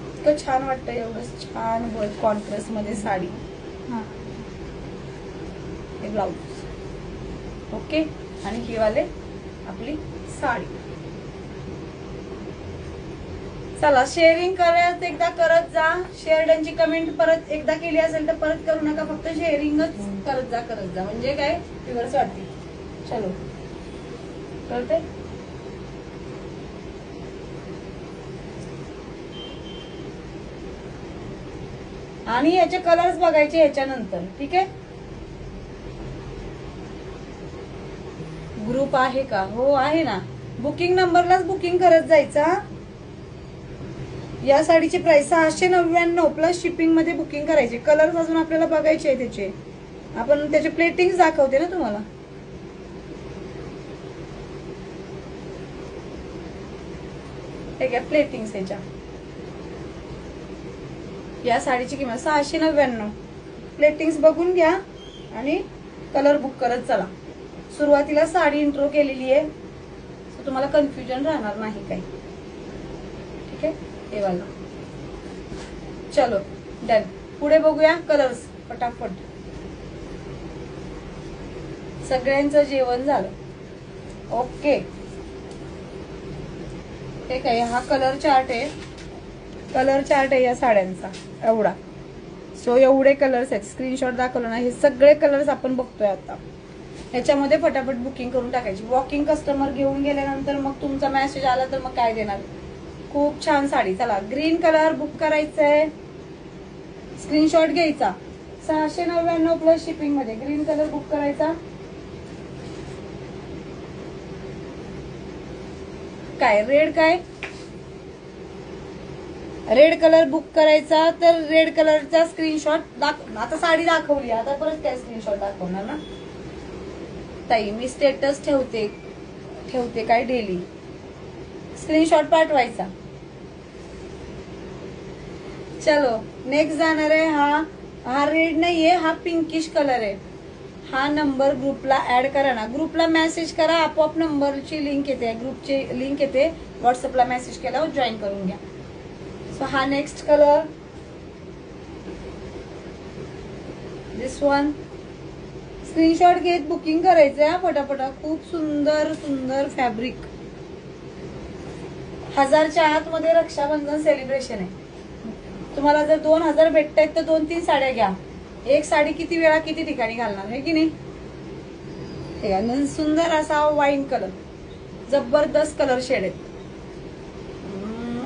इतकं छान वाटतं. एवढं छान कॉन्ट्रास्ट मध्ये साडी. हे ब्लाउज ओके. आणि ही वाले आपली साडी. चला शेअरिंग करत एकदा करत जा. शेअर्डांची कमेंट परत एकदा केली असेल तर परत करू नका. फक्त शेअरिंगच करत जा म्हणजे काय व्ह्यूअर्स वाटते. चलो कळते. आणि याचे कलर्स बघायचे याच्यानंतर. ठीक आहे. ग्रुप आहे का? हो आहे ना. बुकिंग नंबरलाच बुकिंग करत जायचा. या साडीची प्राइस 699 प्लस शिपिंग मध्ये बुकिंग करायचे. कलर्स अजून आपल्याला बघायचे आहे त्याचे. आपण त्याचे प्लेटिंग दाखवते ना तुम्हाला. ठीक आहे प्लेटिंग त्याच्या. या साडीची किंमत 699. प्लेटिंग्स बघून घ्या आणि कलर बुक करत चला. सुरुवातीला साडी इंट्रो केलेली आहे सो तुम्हाला कन्फ्युजन राहणार नाही काही. ठीक आहे. हे वाला चलो डन. पुढे बघूया कलर्स पटापट. सगळ्यांचं जेवण झालं. ओके. ठीक आहे. हा कलर चार्ट आहे. कलर चार्ट आहे या साड्यांचा एवढा. सो एवढे कलर्स आहेत. स्क्रीनशॉट दाखवलं ना. हे सगळे कलर्स आपण बघतोय आता. ह्याच्यामध्ये फटाफट बुकिंग करून टाकायची. वॉकिंग कस्टमर घेऊन गेल्यानंतर मग तुमचा मेसेज आला तर मग काय देणार. खूप छान साडी. चला ग्रीन कलर बुक करायचंय. स्क्रीनशॉट घ्यायचा. 699 प्लस शिपिंग मध्ये ग्रीन कलर बुक करायचा. काय रेड, काय रेड कलर बुक करायचा. तर रेड कलरचा स्क्रीनशॉट आता साडी दाखवली, आता परत काय स्क्रीनशॉट दाखवणार ना ताई. मी स्टेटस ठेवते काय डेली, स्क्रीनशॉट पाठवायचा. चलो नेक्स्ट जाणार आहे. हा रेड नाहीये, हा पिंकिश कलर आहे. हा नंबर ग्रुपला ऍड करा ना, ग्रुपला मेसेज करा, आपोआप नंबरची लिंक येते, ग्रुपची लिंक येते. व्हॉट्सअपला मेसेज केल्यावर जॉईन करून घ्या. सो हा नेक्स्ट कलर, दिस वन. स्क्रीनशॉट घेत बुकिंग करायचंय पटापटा. खूप सुंदर सुंदर फॅब्रिक. 1000च्या आतमध्ये रक्षाबंधन सेलिब्रेशन आहे. तुम्हाला जर 2000 भेटतायत तर 2-3 साड्या घ्या. एक साडी किती वेळा किती ठिकाणी घालणार आहे की नाही. सुंदर असा वाईन कलर, जबरदस्त कलर शेड आहेत.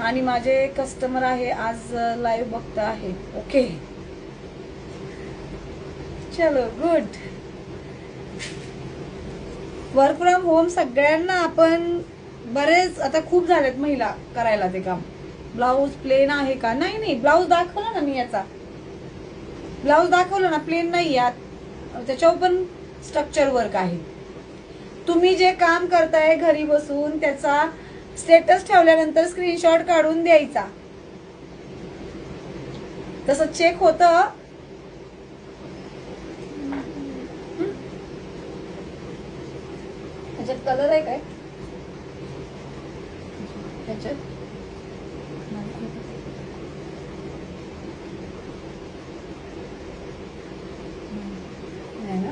आणि माझे कस्टमर आहे आज लाईव्ह बघता आहे. ओके चलो गुड. वर्क फ्रॉम होम सगळ्यांना आपण बरेच आता खूप झालेत महिला करायला ते काम. ब्लाऊज प्लेन आहे का? नाही ब्लाऊज दाखवला ना मी, याचा ब्लाऊज दाखवला ना, प्लेन नाही यात, त्याच्यावर पण स्ट्रक्चर वर्क आहे. तुम्ही जे काम करताय घरी बसून त्याचा स्टेटस ठेवल्यानंतर स्क्रीनशॉट काढून द्यायचा. तसं चेक होतं. त्याच्यात कलर आहे काय त्याच्यात? नाही ना,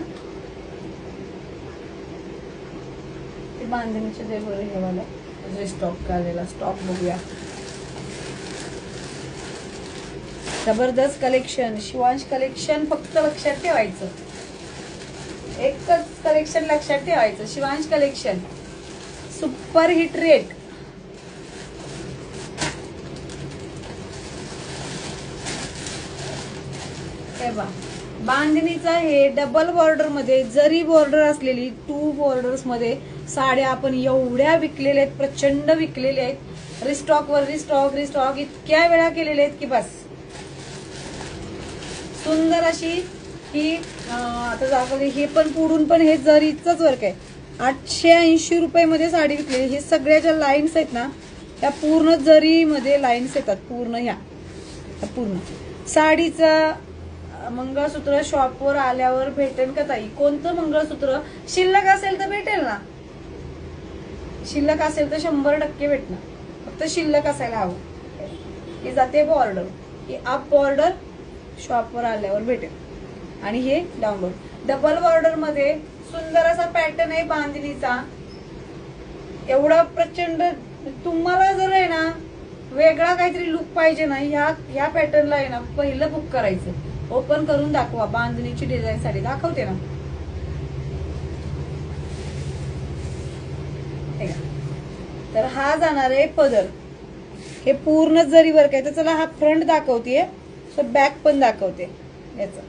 ते बांधणीचे जे बरं हे वाला जे स्टॉक आलेला, स्टॉक बघूया. जबरदस्त कलेक्शन, शिवांश कलेक्शन. फक्त लक्षात ठेवायचं, एकच कलेक्शन लक्षात ठेवायचं, Shivansh collection. Super hit rate. हे बा बांधणीचा हे डबल बॉर्डर मध्ये जरी बॉर्डर असलेली 2 बॉर्डर्स मध्ये साड्या आपण एवढ्या विकलेल्या आहेत, प्रचंड विकलेल्या आहेत. रिस्टॉक वर रिस्टॉक इतक्या वेळा केलेल्या आहेत की बस. सुंदर अशी ही आता दाखवली. हे पण पुढून पण हे जरीचंच वर्क आहे. 880 रुपये मध्ये साडी विकलेली. हे सगळ्या ज्या लाईन्स आहेत ना त्या पूर्ण जरीमध्ये लाईन्स येतात पूर्ण. ह्या पूर्ण साडीचा मंगळसूत्र शॉपवर आल्यावर भेटेल का ताई? कोणतं मंगळसूत्र? शिल्लक असेल तर भेटेल ना, शिल्लक असेल तर 100% भेटणार. फक्त शिल्लक असायला हवं. ही जाते बॉर्डर, ही अप बॉर्डर शॉपवर आल्यावर भेटेल. आणि हे डाऊनलोड. डबल बॉर्डर मध्ये सुंदर असा पॅटर्न आहे बांधणीचा. एवढा प्रचंड. तुम्हाला जर आहे ना वेगळा काहीतरी लुक पाहिजे ना, ह्या पॅटर्नला आहे ना पहिलं बुक करायचं. ओपन करून दाखवा. बांधणीची डिझाईन साडी दाखवते ना. तर हा जाणार आहे पदर. हे पूर्ण जरी वर्क आहे. तर चला हा फ्रंट दाखवते, सो बॅक पण दाखवते. याचा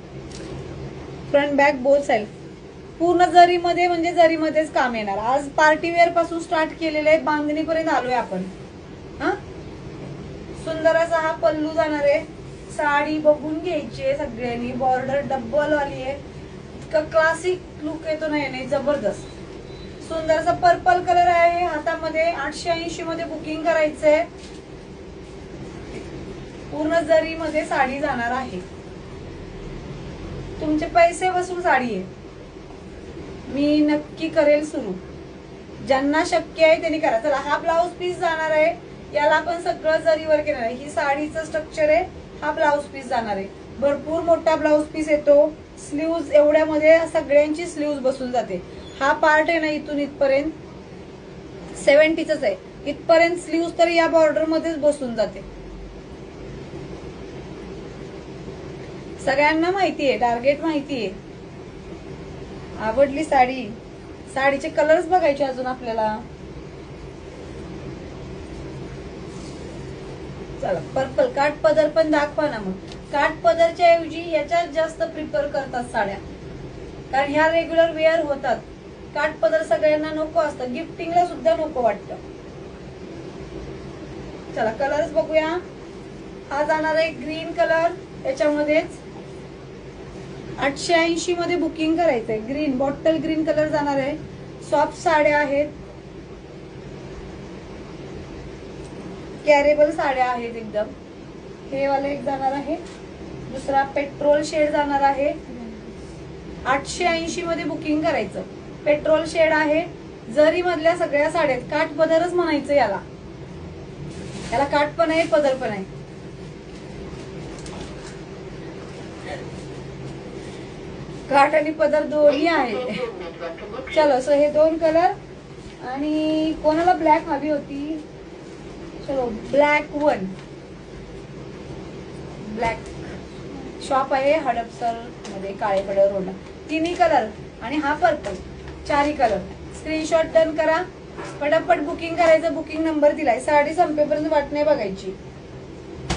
फ्रंट बॅक बोथ साईड पूर्ण जरीमध्ये, म्हणजे जरीमध्येच काम येणार. आज पार्टीवेअर पासून स्टार्ट केलेले आहे, बांधणीपर्यंत आलोय आपण. हा सुंदर असा हा पल्लू जाणार आहे. साडी बघून घ्यायची आहे सगळ्यांनी. बॉर्डर डबल वाली आहे. इतकं क्लासिक लुक येतो ना याने, जबरदस्त. सुंदर असा पर्पल कलर आहे हातामध्ये. 880 मध्ये बुकिंग करायचंय. पूर्ण जरीमध्ये साडी जाणार आहे. तुमचे पैसे वसूल साडी आहे. मी नक्की करेल सुरू. ज्यांना शक्य आहे त्यांनी करा. चला हा ब्लाऊज पीस जाणार आहे. याला आपण सगळं जरीवर केलं आहे. ही साडीचं स्ट्रक्चर आहे. हा ब्लाऊज पीस जाणार आहे. भरपूर मोठा ब्लाऊज पीस येतो. स्लीव्ज एवढ्यामध्ये सगळ्यांची स्लीव्ज बसून जाते. हा पार्ट आहे ना इथून इथपर्यंत 70च आहे. इथपर्यंत स्लीव्ज तर या बॉर्डर मध्येच बसून जाते. सगळ्यांना माहितीये, टार्गेट माहितीये. आवडली साडी. साडीचे कलर्स बघायचे अजून आपल्याला. चला पर्पल काठ पदर पण दाखवा ना. मग काठ पदरच्या ऐवजी याच्यात जास्त प्रिफर करतात साड्या, कारण ह्या रेग्युलर वेअर होतात. काठ पदर सगळ्यांना नको असतं, गिफ्टिंगला सुद्धा नको वाटतं. चला कलर्स बघूया. हा जाणार आहे ग्रीन कलर, याच्यामध्येच 880 मध्ये बुकिंग करायचंय. ग्रीन, बॉटल ग्रीन कलर जाणार आहे. सॉफ्ट साड्या आहेत, कॅरेबल साड्या आहेत एकदम. हे वाले एक जाणार आहे. दुसरा पेट्रोल शेड जाणार आहे. 880 मध्ये बुकिंग करायचं. पेट्रोल शेड आहे. जरी मधल्या सगळ्या साड्या, काठ पदरच म्हणायचं याला. याला काठ पण आहे, पदर पण आहे. काठ आणि पदर दोन्ही आहे. चलो, सो हे दोन कलर. आणि कोणाला ब्लॅक हवी होती? चलो ब्लॅक वन. ब्लॅक शॉप आहे हडपसर मध्ये, काळेकडे रोडला. तिन्ही कलर आणि हा पर्पल, चारही कलर. स्क्रीनशॉट डन करा, पटापट बुकिंग करायचं. बुकिंग नंबर दिलाय. साडी संपेपर्यंत वाट नाही बघायची.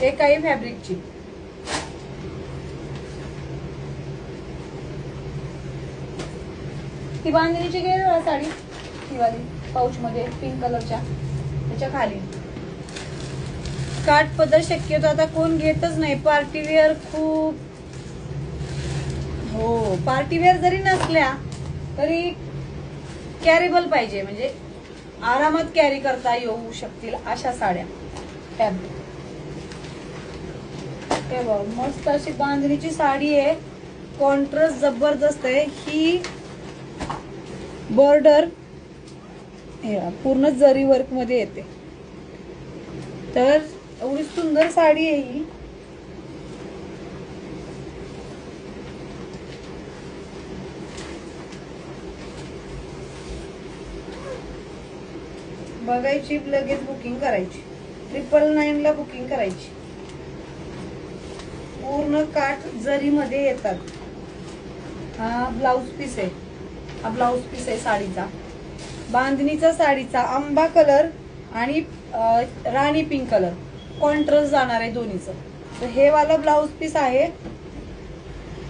एकाही फॅब्रिकची. ही बांधणीची घे साडी, ही वाली पाऊच मध्ये पिंक कलरच्या, त्याच्या खाली. काठ पदर शक्यतो आता कोण घेतच नाही. पार्टीवेअर खूप, हो पार्टीवेअर जरी नसल्या तरी कॅरेबल पाहिजे, म्हणजे आरामात कॅरी करता येऊ शकतील अशा साड्या. फॅब्रिक मस्त अशी बांधणीची साडी आहे. कॉन्ट्रास्ट जबरदस्त आहे. ही बॉर्डर पूर्ण जरी वर्क मध्ये येते. तर एवढी सुंदर साडी आहे ही. बघायची, लगेच बुकिंग करायची. 999 ला बुकिंग करायची. पूर्ण काठ जरी मध्ये येतात. हा ब्लाउज पीस आहे. हा ब्लाउज पीस आहे साडीचा. बांधणीचा साडीचा आंबा कलर आणि राणी पिंक कलर कॉन्ट्रास्ट जाणार आहे दोन्हीचं. तर हे वाला ब्लाउज पीस आहे.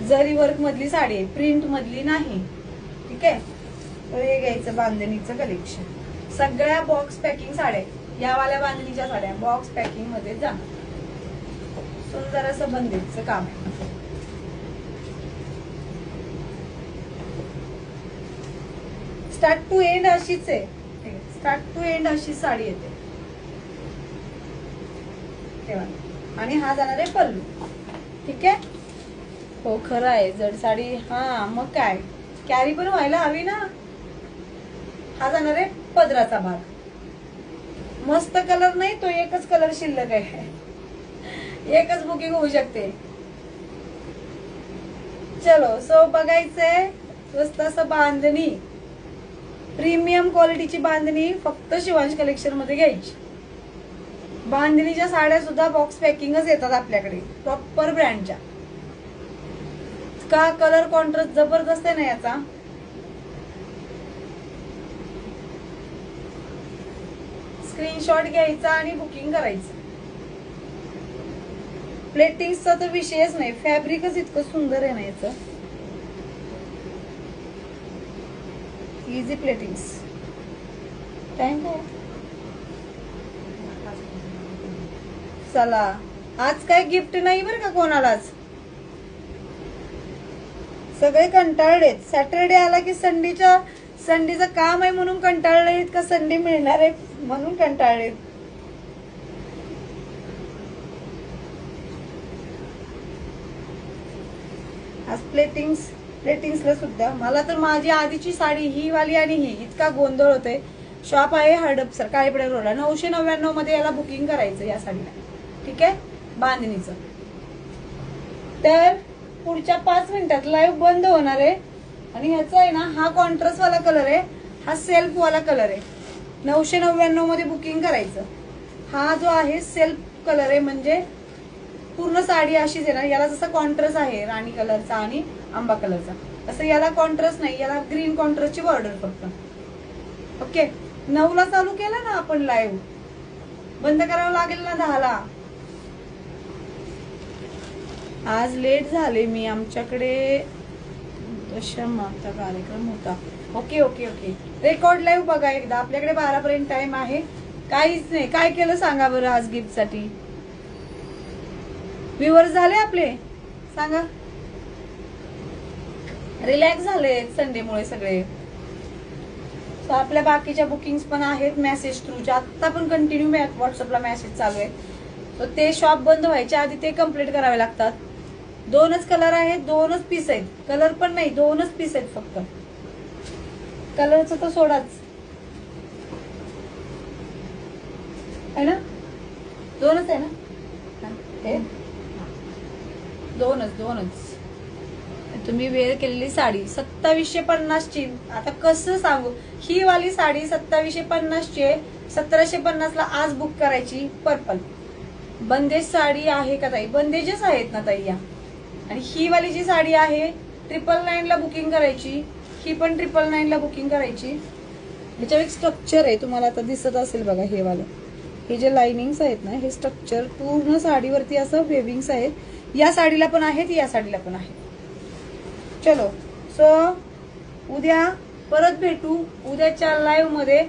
जरी वर्क मधली साडी आहे, प्रिंट मधली नाही. ठीक आहे. तर हे घ्यायचं बांधणीचं कलेक्शन. सगळ्या बॉक्स पॅकिंग साड्या, या वाल्या बांधणीच्या साड्या बॉक्स पॅकिंग मध्ये जा. सुंदर असं बंदिजचं काम आहे. स्टार्ट टू एंड अशीच आहे. स्टार्ट टू एंड अशी साडी येते. आणि हा जाणार आहे पल्लू. ठीक आहे. हो खरं आहे, जड साडी. हा मग काय, कॅरी पण व्हायला हवी ना. हा जाणार आहे पदराचा भाग. मस्त कलर नाही, तो एकच कलर शिल्लक आहे. एकच बुकिंग होऊ शकते. चलो, सो बघायचंय स्वस्त असं बांधणी, प्रीमियम क्वालिटीची बांधणी फक्त शिवांश कलेक्शन मध्ये घ्यायची. बांधणीच्या साड्या सुद्धा बॉक्स पॅकिंगच येतात आपल्याकडे, प्रॉपर ब्रँडच्या. का कलर कॉन्ट्रास्ट जबरदस्त आहे ना याचा. स्क्रीनशॉट घ्यायचा आणि बुकिंग करायचं. प्लेटिंगचा तर विषयच नाही, फॅब्रिकच इतकं सुंदर आहे ना याचं. इझी प्लेटिंग्स. थँक्यू. चला, आज काय गिफ्ट नाही बरं का कोणालाच. सगळे कंटाळलेत. सॅटरडे आला की संडेचं काम आहे म्हणून कंटाळलेत का संडे मिळणार आहे म्हणून कंटाळलेत. आज प्लेटिंग्सला सुद्धा मला तर माझी आधीची साडी ही वाली आणि ही इतका गोंधळ होते. शॉप आहे हडपसर, काळेपडा रोडला. 999 मध्ये याला बुकिंग करायचं या साडीला. ठीक आहे. बांधणीचं. तर पुढच्या 5 मिनिटात लाईव्ह बंद होणार आहे. आणि ह्याचा आहे ना, हा कॉन्ट्रास्ट वाला कलर आहे, हा सेल्फ वाला कलर आहे. 999 मध्ये बुकिंग करायचं. हा जो आहे सेल्फ कलर आहे, म्हणजे पूर्ण साडी अशीच आहे ना. याला जसा कॉन्ट्रास्ट आहे राणी कलरचा आणि आंबा कलरचा, असं याला कॉन्ट्रास्ट नाही. याला ग्रीन कॉन्ट्रास्टची बॉर्डर फक्त. ओके. 9 ला चालू केला ना आपण लाईव्ह, बंद करावं लागेल ना 10 ला. आज लेट झाले मी, आमच्याकडे दशमाचा कार्यक्रम होता. Okay okay okay. Record live बघा एकदा. आपल्याकडे 12 पर्यंत टाइम आहे. काहीच नाही. काय केलं सांगा बरं आज गिफ्ट साठी? व्ह्यूअर्स झाले आपले सांगा. रिलॅक्स झाले संडेमुळे सगळे. सो आपल्या बाकीच्या बुकिंग्स पण आहेत मेसेज थ्रूच्या. आता पण कंटिन्यू व्हॉट्सअपला मेसेज चालू आहे. सो ते शॉप बंद व्हायच्या आधी ते कम्प्लीट करावे लागतात. 2च कलर आहेत, 2च पीस आहेत. कलर पण नाही, 2च पीस आहेत फक्त. कलरचं तर सोडाच आहे ना. 2च आहे ना हे. 2च. तुम्ही वेअर केलेली साडी 2750 ची. आता कसं सांगू, ही वाली साडी 2750 ची आहे. 1750 ला आज बुक करायची. पर्पल बंदेज साडी आहे का ताई? बंदेजच आहेत ना ताई या. आणि ही वाली जी साडी आहे 999 ला बुकिंग करायची. ही पण 999 ला बुकिंग करायची. ह्याच्यावर एक स्ट्रक्चर आहे, तुम्हाला आता दिसत असेल बघा. हे वालं, हे जे लाइनिंग्स आहेत ना, हे स्ट्रक्चर पूर्ण साडीवरती असं वेविंग्स आहेत. या साडीला पण आहेत, या साडीला पण आहेत. चलो सो उद्या परत भेटू उद्याच्या लाईव्ह मध्ये.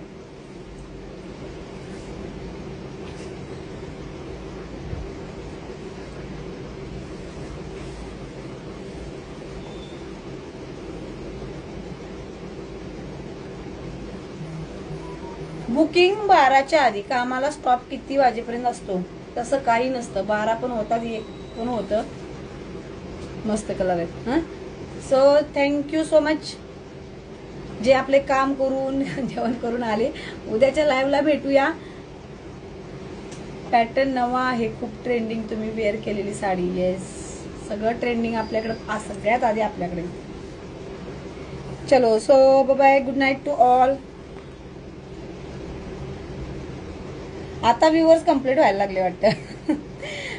बुकिंग 12च्या आधी. कामाला स्टॉप किती वाजेपर्यंत असतो? तसं काही नसतं. 12 पण होतात, 1 पण होतं. मस्त कलर आहेत. हा, सो थँक्यू सो मच जे आपले काम करून जेवण करून आले. उद्याच्या लाईव्हला भेटूया. पॅटर्न नवा आहे, खूप ट्रेंडिंग. तुम्ही वेअर केलेली साडी. येस, सगळं ट्रेंडिंग आपल्याकडे, सगळ्यात आधी आपल्याकडे. चलो so bye bye, good night to all. आता व्ह्यूअर्स कम्प्लीट व्हायला लागले वाटतं.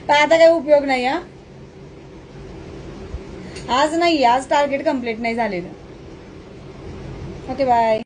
पण आता काही उपयोग नाही. आज नाही, आज टार्गेट कम्प्लीट नाही झालेलं. Okay bye.